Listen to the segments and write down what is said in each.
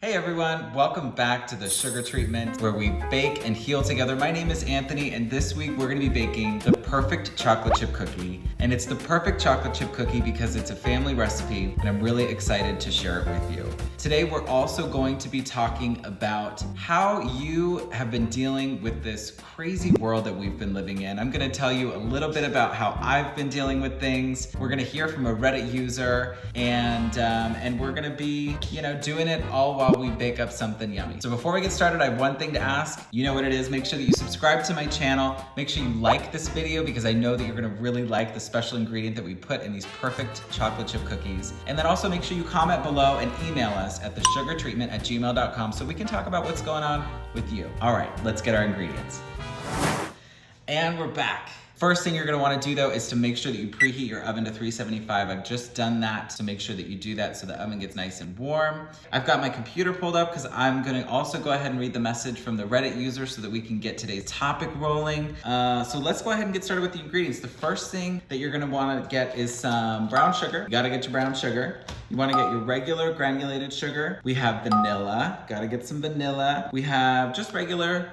Hey everyone, welcome back to the Sugar Treatment where we bake and heal together. My name is Anthony and this week we're gonna be baking the perfect chocolate chip cookie. And it's the perfect chocolate chip cookie because it's a family recipe and I'm really excited to share it with you. Today we're also going to be talking about how you have been dealing with this crazy world that we've been living in. I'm gonna tell you a little bit about how I've been dealing with things. We're gonna hear from a Reddit user and we're gonna be, doing it all while we bake up something yummy. So before we get started, I have one thing to ask. You know what it is. Make sure that you subscribe to my channel. Make sure you like this video because I know that you're gonna really like the special ingredient that we put in these perfect chocolate chip cookies. And then also make sure you comment below and email us at thesugartreatment@gmail.com so we can talk about what's going on with you. All right, let's get our ingredients. And we're back. First thing you're gonna wanna do though is to make sure that you preheat your oven to 375. I've just done that, so make sure that you do that so the oven gets nice and warm. I've got my computer pulled up because I'm gonna also go ahead and read the message from the Reddit user so that we can get today's topic rolling. So let's go ahead and get started with the ingredients. The first thing that you're gonna wanna get is some brown sugar. You gotta get your brown sugar. You wanna get your regular granulated sugar. We have vanilla, gotta get some vanilla. We have just regular,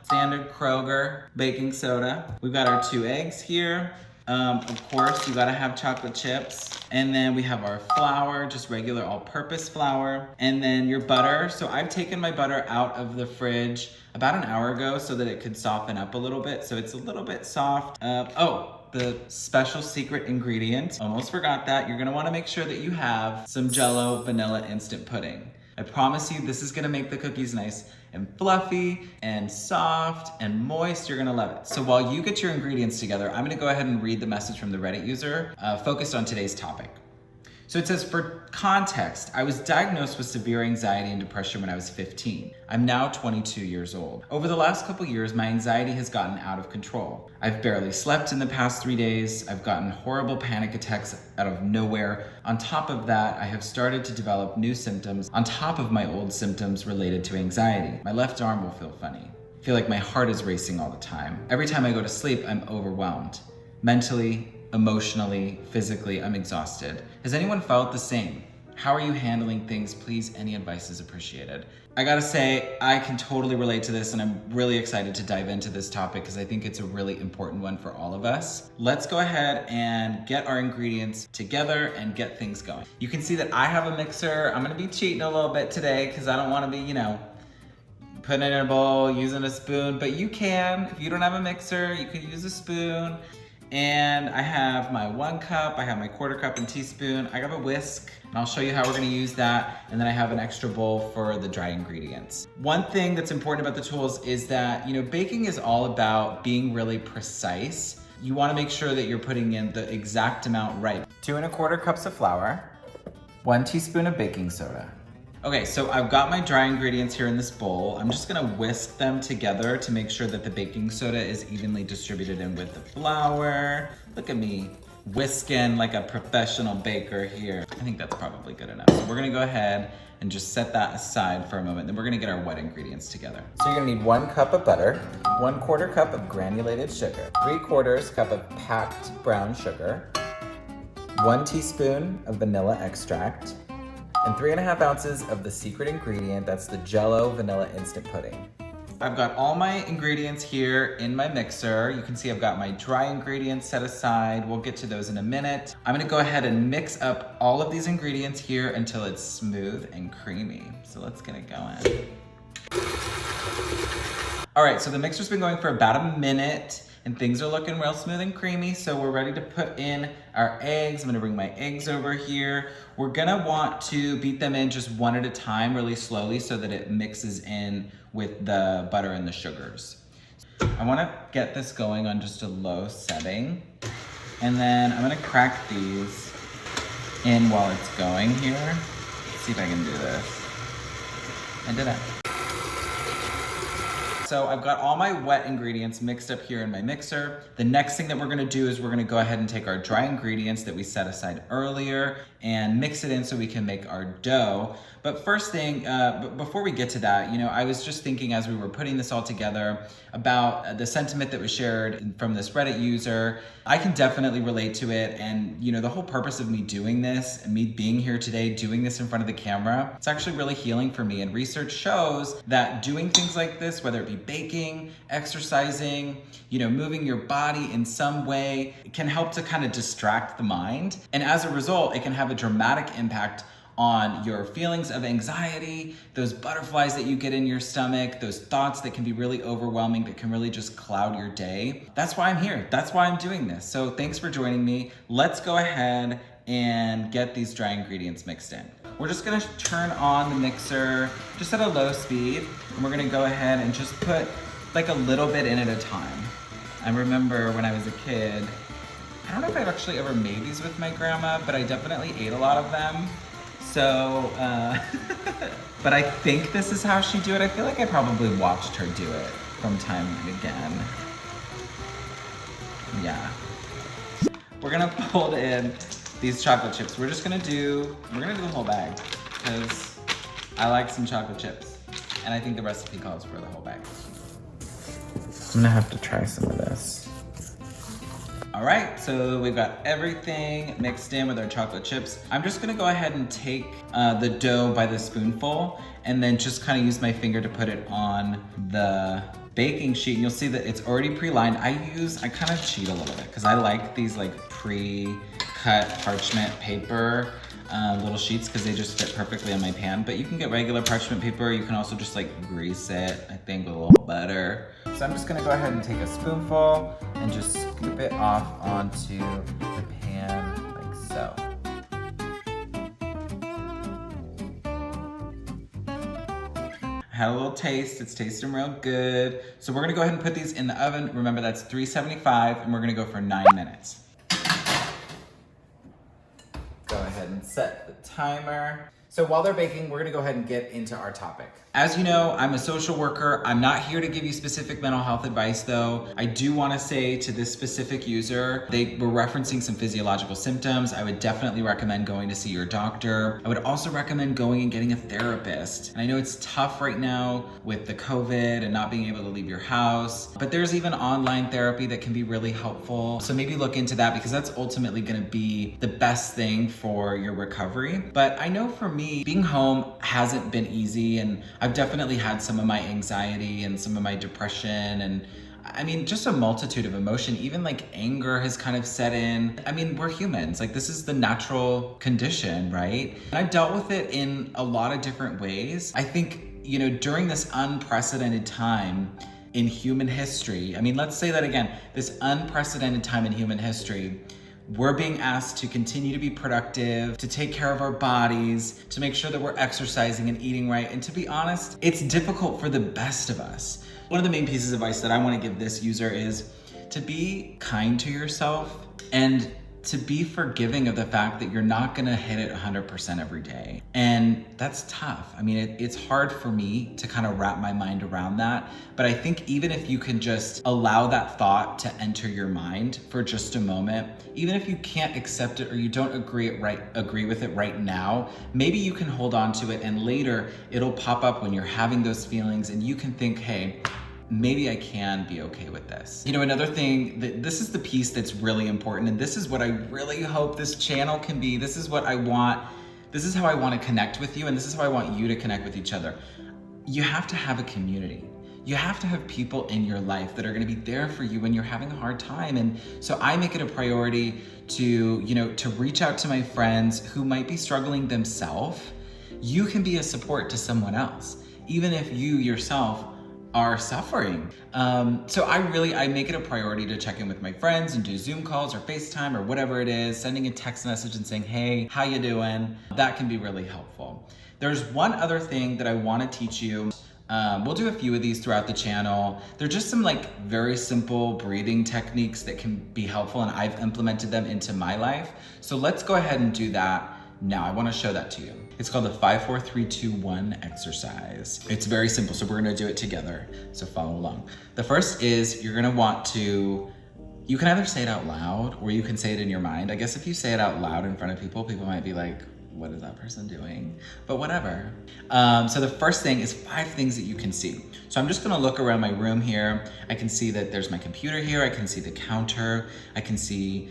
standard Kroger baking soda. We've got our 2 eggs here. Of course, you gotta have chocolate chips. And then we have our flour, just regular all-purpose flour. And then your butter. So I've taken my butter out of the fridge about an hour ago so that it could soften up a little bit. So it's a little bit soft. The special secret ingredient, almost forgot that. You're gonna wanna make sure that you have some Jell-O vanilla instant pudding. I promise you this is gonna make the cookies nice and fluffy and soft and moist. You're gonna love it. So while you get your ingredients together, I'm gonna go ahead and read the message from the Reddit user focused on today's topic. So it says, for context, I was diagnosed with severe anxiety and depression when I was 15. I'm now 22 years old. Over the last couple years, my anxiety has gotten out of control. I've barely slept in the past 3 days. I've gotten horrible panic attacks out of nowhere. On top of that, I have started to develop new symptoms on top of my old symptoms related to anxiety. My left arm will feel funny. I feel like my heart is racing all the time. Every time I go to sleep, I'm overwhelmed. Mentally, emotionally, physically, I'm exhausted. Has anyone felt the same? How are you handling things? Please, any advice is appreciated. I gotta say, I can totally relate to this and I'm really excited to dive into this topic because I think it's a really important one for all of us. Let's go ahead and get our ingredients together and get things going. You can see that I have a mixer. I'm gonna be cheating a little bit today because I don't wanna be, putting it in a bowl, using a spoon, but you can. If you don't have a mixer, you can use a spoon. And I have my 1 cup, I have my 1/4 cup and teaspoon, I have a whisk, and I'll show you how we're gonna use that, and then I have an extra bowl for the dry ingredients. One thing that's important about the tools is that, baking is all about being really precise. You wanna make sure that you're putting in the exact amount right. 2 1/4 cups of flour, 1 teaspoon of baking soda. Okay, so I've got my dry ingredients here in this bowl. I'm just gonna whisk them together to make sure that the baking soda is evenly distributed in with the flour. Look at me whisking like a professional baker here. I think that's probably good enough. So we're gonna go ahead and just set that aside for a moment. Then we're gonna get our wet ingredients together. So you're gonna need 1 cup of butter, 1/4 cup of granulated sugar, 3/4 cup of packed brown sugar, 1 teaspoon of vanilla extract, and 3 1/2 ounces of the secret ingredient, that's the Jell-O vanilla instant pudding. I've got all my ingredients here in my mixer. You can see I've got my dry ingredients set aside. We'll get to those in a minute. I'm gonna go ahead and mix up all of these ingredients here until it's smooth and creamy. So let's get it going. All right, so the mixer's been going for about a minute and things are looking real smooth and creamy, so we're ready to put in our eggs. I'm gonna bring my eggs over here. We're gonna want to beat them in just one at a time, really slowly, so that it mixes in with the butter and the sugars. I wanna get this going on just a low setting, and then I'm gonna crack these in while it's going here. Let's see if I can do this. I did it. so I've got all my wet ingredients mixed up here in my mixer. The next thing that we're gonna do is we're gonna go ahead and take our dry ingredients that we set aside earlier and mix it in so we can make our dough. But first thing, before we get to that, I was just thinking as we were putting this all together about the sentiment that was shared from this Reddit user. I can definitely relate to it, and the whole purpose of me doing this and me being here today, doing this in front of the camera, it's actually really healing for me. And research shows that doing things like this, whether it be baking, exercising, moving your body in some way, can help to kind of distract the mind. And as a result, it can have a dramatic impact on your feelings of anxiety, those butterflies that you get in your stomach, those thoughts that can be really overwhelming, that can really just cloud your day. That's why I'm here. That's why I'm doing this. So thanks for joining me. Let's go ahead and get these dry ingredients mixed in. We're just gonna turn on the mixer just at a low speed, and we're gonna go ahead and just put like a little bit in at a time. I remember when I was a kid, I don't know if I've actually ever made these with my grandma, but I definitely ate a lot of them. So, but I think this is how she do it. I feel like I probably watched her do it from time and again. Yeah. We're gonna fold in these chocolate chips. We're gonna do the whole bag because I like some chocolate chips. And I think the recipe calls for the whole bag. I'm gonna have to try some of this. All right, so we've got everything mixed in with our chocolate chips. I'm just gonna go ahead and take the dough by the spoonful and then just kind of use my finger to put it on the baking sheet. And you'll see that it's already pre-lined. I kind of cheat a little bit because I like these like pre-cut parchment paper little sheets because they just fit perfectly on my pan. But you can get regular parchment paper. You can also just like grease it, I think, with a little butter. So I'm just gonna go ahead and take a spoonful and just scoop it off onto the pan like so. I had a little taste, it's tasting real good. So we're gonna go ahead and put these in the oven. Remember, that's 375, and we're gonna go for 9 minutes. Go ahead and set the timer. So while they're baking, we're gonna go ahead and get into our topic. As you know, I'm a social worker. I'm not here to give you specific mental health advice though. I do wanna say to this specific user, they were referencing some physiological symptoms. I would definitely recommend going to see your doctor. I would also recommend going and getting a therapist. And I know it's tough right now with the COVID and not being able to leave your house, but there's even online therapy that can be really helpful. So maybe look into that because that's ultimately gonna be the best thing for your recovery. But I know for me, being home hasn't been easy, and I've definitely had some of my anxiety and some of my depression, and I mean, just a multitude of emotion. Even like anger has kind of set in. I mean, we're humans. Like, this is the natural condition, right? And I've dealt with it in a lot of different ways. I think, during this unprecedented time in human history, I mean, let's say that again, this unprecedented time in human history, we're being asked to continue to be productive, to take care of our bodies, to make sure that we're exercising and eating right. And to be honest, it's difficult for the best of us. One of the main pieces of advice that I want to give this user is to be kind to yourself and to be forgiving of the fact that you're not gonna hit it 100% every day. And that's tough. I mean, it's hard for me to kind of wrap my mind around that. But I think even if you can just allow that thought to enter your mind for just a moment, even if you can't accept it or you don't agree with it right now, maybe you can hold on to it and later it'll pop up when you're having those feelings and you can think, hey, maybe I can be okay with this. Another thing, this is the piece that's really important, and this is what I really hope this channel can be. This is what I want. This is how I want to connect with you, and this is how I want you to connect with each other. You have to have a community. You have to have people in your life that are going to be there for you when you're having a hard time. And so I make it a priority to reach out to my friends who might be struggling themselves. You can be a support to someone else, even if you yourself are suffering. So I make it a priority to check in with my friends and do Zoom calls or FaceTime or whatever it is, sending a text message and saying, hey, how you doing? That can be really helpful. There's one other thing that I want to teach you. We'll do a few of these throughout the channel. They're just some like very simple breathing techniques that can be helpful, and I've implemented them into my life. So let's go ahead and do that now. I want to show that to you. It's called the 5-4-3-2-1 exercise. It's very simple, so we're gonna do it together, so follow along. The first is you're gonna want to, you can either say it out loud or you can say it in your mind. I guess if you say it out loud in front of people, people might be like, what is that person doing? But whatever. So the first thing is 5 things that you can see. So I'm just gonna look around my room here. I can see that there's my computer here. I can see the counter. I can see,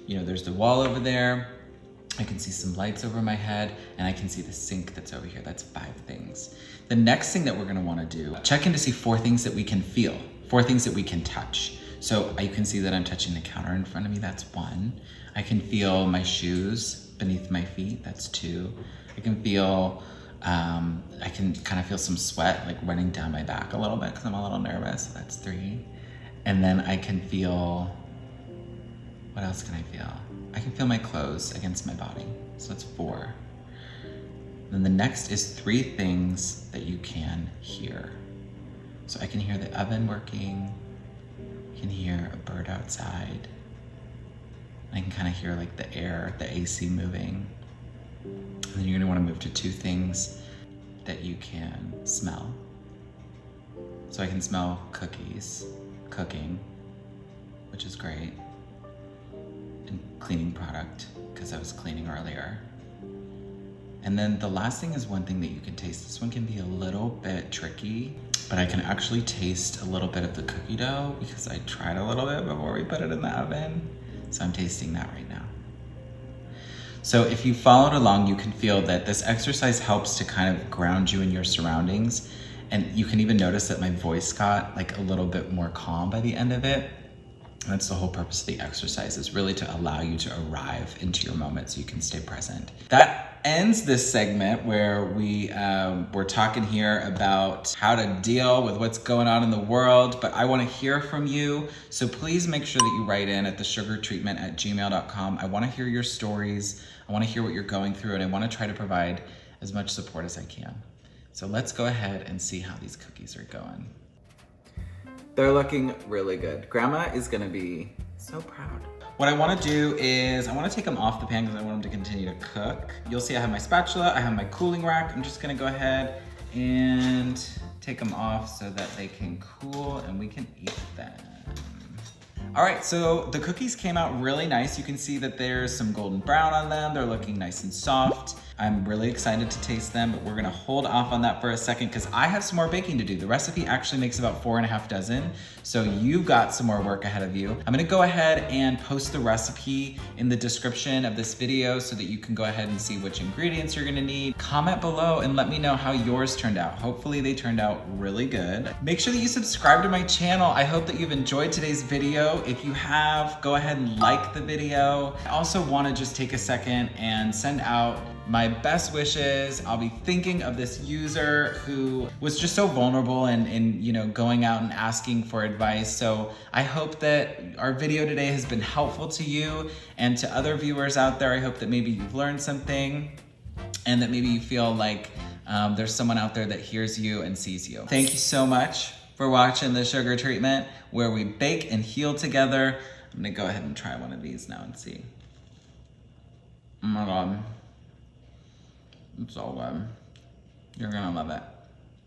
there's the wall over there. I can see some lights over my head, and I can see the sink that's over here. That's 5 things. The next thing that we're gonna wanna do, check in to see 4 things that we can feel, 4 things that we can touch. So you can see that I'm touching the counter in front of me, that's 1. I can feel my shoes beneath my feet, that's 2. I can feel, I can kind of feel some sweat like running down my back a little bit because I'm a little nervous, so that's 3. And then I can feel, what else can I feel? I can feel my clothes against my body, so that's 4. Then the next is 3 things that you can hear. So I can hear the oven working, I can hear a bird outside, I can kind of hear like the air, the AC moving. And then you're gonna wanna move to 2 things that you can smell. So I can smell cookies, cooking, which is great, and cleaning product, because I was cleaning earlier. And then the last thing is 1 thing that you can taste. This one can be a little bit tricky, but I can actually taste a little bit of the cookie dough because I tried a little bit before we put it in the oven. So I'm tasting that right now. So if you followed along, you can feel that this exercise helps to kind of ground you in your surroundings. And you can even notice that my voice got like a little bit more calm by the end of it. That's the whole purpose of the exercise, is really to allow you to arrive into your moment so you can stay present. That ends this segment where we're talking here about how to deal with what's going on in the world, but I wanna hear from you. So please make sure that you write in at thesugartreatment@gmail.com. I wanna hear your stories. I wanna hear what you're going through, and I wanna try to provide as much support as I can. So let's go ahead and see how these cookies are going. They're looking really good. Grandma is gonna be so proud. What I wanna do is, I wanna take them off the pan because I want them to continue to cook. You'll see I have my spatula, I have my cooling rack. I'm just gonna go ahead and take them off so that they can cool and we can eat them. All right, so the cookies came out really nice. You can see that there's some golden brown on them. They're looking nice and soft. I'm really excited to taste them, but we're gonna hold off on that for a second because I have some more baking to do. The recipe actually makes about 4.5 dozen, so you've got some more work ahead of you. I'm gonna go ahead and post the recipe in the description of this video so that you can go ahead and see which ingredients you're gonna need. Comment below and let me know how yours turned out. Hopefully they turned out really good. Make sure that you subscribe to my channel. I hope that you've enjoyed today's video. If you have, go ahead and like the video. I also wanna just take a second and send out my best wishes. I'll be thinking of this user who was just so vulnerable and going out and asking for advice. So I hope that our video today has been helpful to you and to other viewers out there. I hope that maybe you've learned something and that maybe you feel like there's someone out there that hears you and sees you. Thank you so much for watching the Sugar Treatment, where we bake and heal together. I'm gonna go ahead and try one of these now and see. Oh my God. It's so good. You're gonna love it.